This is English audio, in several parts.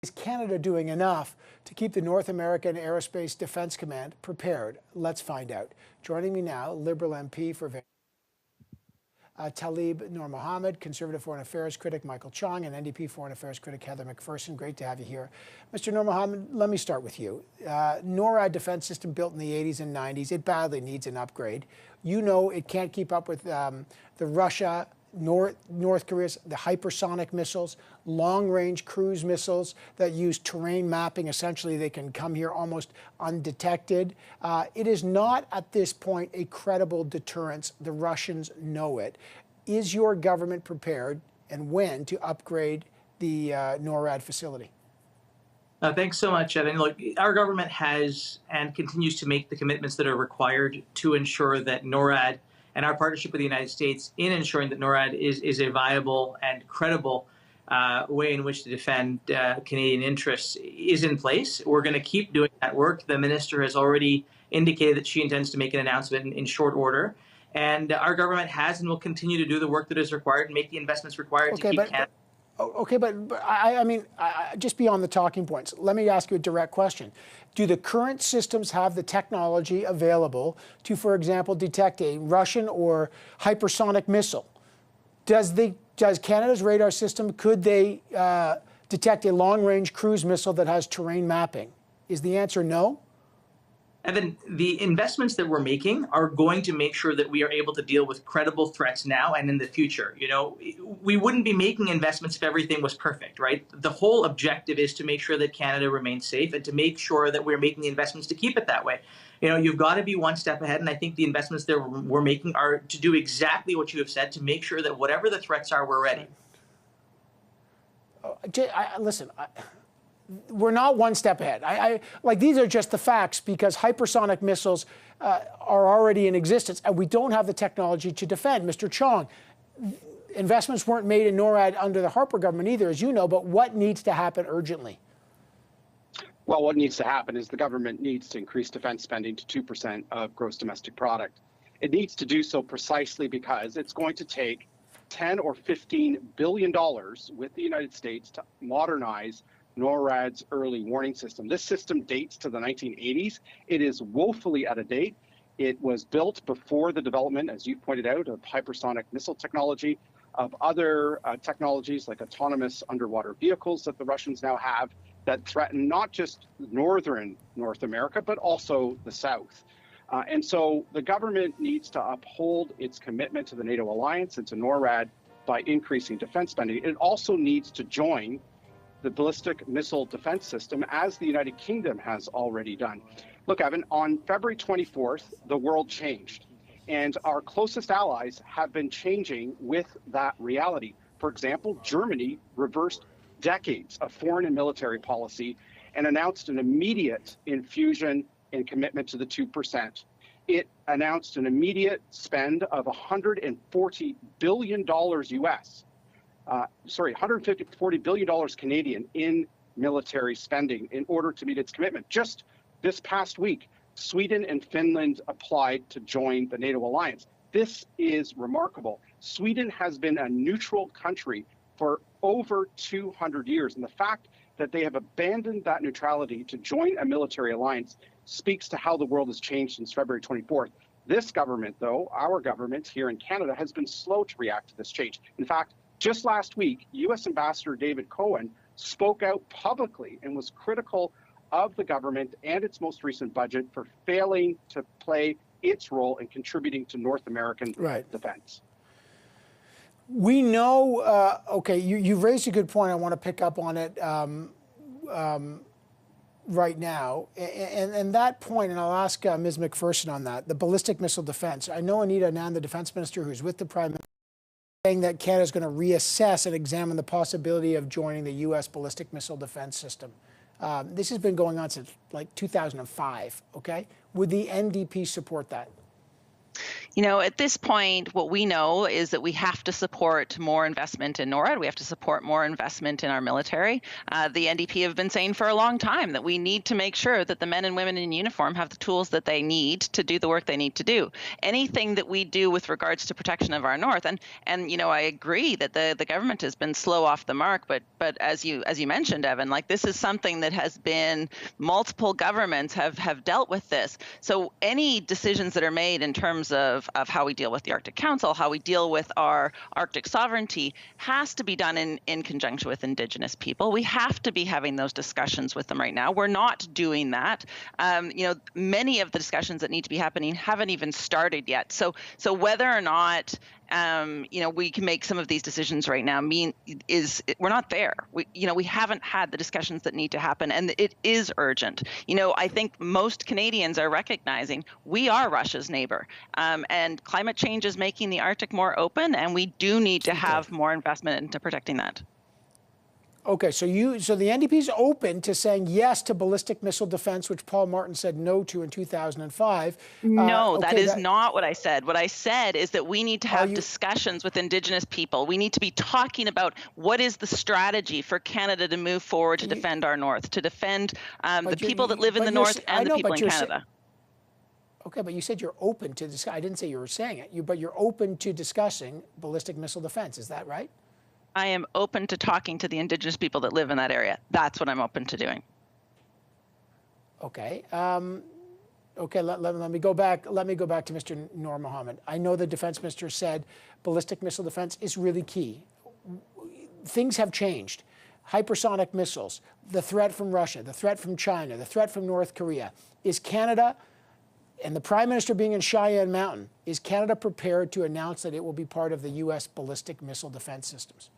Is Canada doing enough to keep the North American Aerospace Defense Command prepared? Let's find out. Joining me now, Liberal MP for Taleeb Noormohamed, Conservative Foreign Affairs critic Michael Chong, and NDP Foreign Affairs critic Heather McPherson. Great to have you here. Mr. Noormohamed, let me start with you. NORAD defense system built in the 80s and 90s, it badly needs an upgrade. You know it can't keep up with the Russia, North Korea's, the hypersonic missiles, long-range cruise missiles that use terrain mapping. Essentially, they can come here almost undetected. It is not at this point a credible deterrence. The Russians know it. Is your government prepared, and when, to upgrade the NORAD facility? Thanks so much, Evan. Look, our government has and continues to make the commitments that are required to ensure that NORAD and our partnership with the United States in ensuring that NORAD is a viable and credible way in which to defend Canadian interests is in place. We're going to keep doing that work. The minister has already indicated that she intends to make an announcement in short order. And our government has and will continue to do the work that is required and make the investments required to keep Canada. Okay, but I mean, just beyond the talking points, let me ask you a direct question. Do the current systems have the technology available to, for example, detect a Russian or hypersonic missile? Does Canada's radar system, could they detect a long-range cruise missile that has terrain mapping? Is the answer no? Evan, the investments that we're making are going to make sure that we are able to deal with credible threats now and in the future. You know, we wouldn't be making investments if everything was perfect, right? The whole objective is to make sure that Canada remains safe and to make sure that we're making the investments to keep it that way. You know, you've got to be one step ahead, and I think the investments that we're making are to do exactly what you have said, to make sure that whatever the threats are, we're ready. Listen, we're not one step ahead. Like, these are just the facts, because hypersonic missiles are already in existence, and we don't have the technology to defend. Mr. Chong, investments weren't made in NORAD under the Harper government either, as you know, but what needs to happen urgently? Well, what needs to happen is the government needs to increase defense spending to 2% of gross domestic product. It needs to do so precisely because it's going to take $10 or $15 billion with the United States to modernize NORAD's early warning system. This system dates to the 1980s. It is woefully out of date. It was built before the development, as you pointed out, of hypersonic missile technology, of other technologies like autonomous underwater vehicles that the Russians now have that threaten not just northern North America, but also the South. And so the government needs to uphold its commitment to the NATO alliance and to NORAD by increasing defense spending. It also needs to join the ballistic missile defense system, as the United Kingdom has already done. Look, Evan, on February 24th, the world changed, and our closest allies have been changing with that reality. For example, Germany reversed decades of foreign and military policy and announced an immediate infusion and commitment to the 2%. It announced an immediate spend of $140 billion US. $140 billion Canadian in military spending in order to meet its commitment. Just this past week, Sweden and Finland applied to join the NATO alliance. This is remarkable. Sweden has been a neutral country for over 200 years, and the fact that they have abandoned that neutrality to join a military alliance speaks to how the world has changed since February 24th. This government, though, our government here in Canada, has been slow to react to this change. In fact, just last week, U.S. Ambassador David Cohen spoke out publicly and was critical of the government and its most recent budget for failing to play its role in contributing to North American defense. We know, okay, you've raised a good point. I want to pick up on it right now. And that point, and I'll ask Ms. McPherson on that, the ballistic missile defense. I know Anita Anand, the defense minister, who's with the Prime Minister, saying that Canada is going to reassess and examine the possibility of joining the U.S. ballistic missile defense system. This has been going on since like 2005, okay? Would the NDP support that? You know, at this point, what we know is that we have to support more investment in NORAD. We have to support more investment in our military. The NDP have been saying for a long time that we need to make sure that the men and women in uniform have the tools that they need to do the work they need to do. Anything that we do with regards to protection of our North, and you know, I agree that the government has been slow off the mark, but as you mentioned, Evan, like this is something that has been multiple governments have dealt with this. So any decisions that are made in terms of how we deal with the Arctic Council, how we deal with our Arctic sovereignty, has to be done in conjunction with Indigenous people. We have to be having those discussions with them right now. We're not doing that. You know, many of the discussions that need to be happening haven't even started yet. So whether or not you know, we can make some of these decisions right now we're not there. We haven't had the discussions that need to happen, and it is urgent. You know, I think most Canadians are recognizing we are Russia's neighbor, and climate change is making the Arctic more open, and we do need to have more investment into protecting that. Okay, so the NDP is open to saying yes to ballistic missile defense, which Paul Martin said no to in 2005. No, that is not what I said. What I said is that we need to have discussions with Indigenous people. We need to be talking about what is the strategy for Canada to move forward to defend our North, to defend the people that live in the North and the people in Canada. Okay, but you said you're open to this. I didn't say you were saying it, but you're open to discussing ballistic missile defense. Is that right? I am open to talking to the Indigenous people that live in that area. That's what I'm open to doing. Okay. Okay. Let me go back. Let me go back to Mr. Noormohamed. I know the defense minister said ballistic missile defense is really key. Things have changed. Hypersonic missiles, the threat from Russia, the threat from China, the threat from North Korea. Is Canada, and the Prime Minister being in Cheyenne Mountain, is Canada prepared to announce that it will be part of the U.S. ballistic missile defense systems?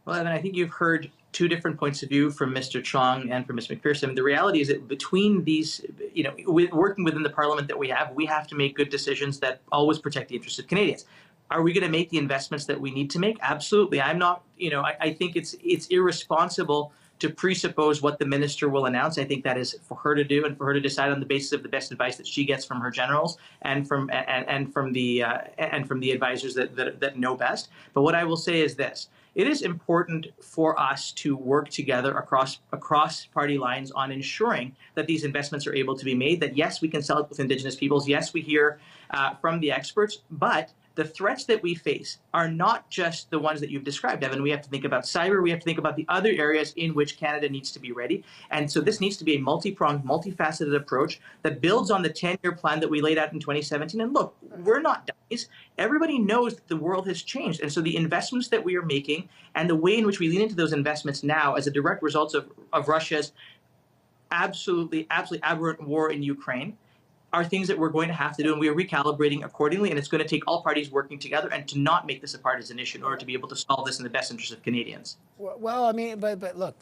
Well, Evan, I think you've heard two different points of view from Mr. Chong and from Ms. McPherson. The reality is that between these, you know, working within the Parliament that we have to make good decisions that always protect the interests of Canadians. Are we going to make the investments that we need to make? Absolutely. I'm not, you know, I think it's irresponsible to presuppose what the minister will announce. I think that is for her to do and for her to decide on the basis of the best advice that she gets from her generals and from the advisors that know best. But what I will say is this: it is important for us to work together across party lines on ensuring that these investments are able to be made. That yes, we can sell it with Indigenous peoples. Yes, we hear from the experts, but the threats that we face are not just the ones that you've described, Evan. We have to think about cyber. We have to think about the other areas in which Canada needs to be ready. And so this needs to be a multi-pronged, multifaceted approach that builds on the 10-year plan that we laid out in 2017. And look, we're not dummies. Everybody knows that the world has changed. And so the investments that we are making and the way in which we lean into those investments now as a direct result of Russia's absolutely aberrant war in Ukraine are things that we're going to have to do, and we are recalibrating accordingly, and it's going to take all parties working together and to not make this a partisan issue in order to be able to solve this in the best interest of Canadians. Well, I mean, but look,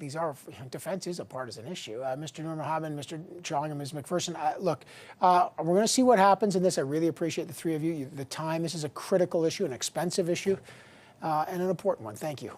defense is a partisan issue. Mr. Noormohamed, Mr. Chong, and Ms. McPherson, look, we're going to see what happens in this. I really appreciate the three of you, the time. This is a critical issue, an expensive issue, and an important one. Thank you.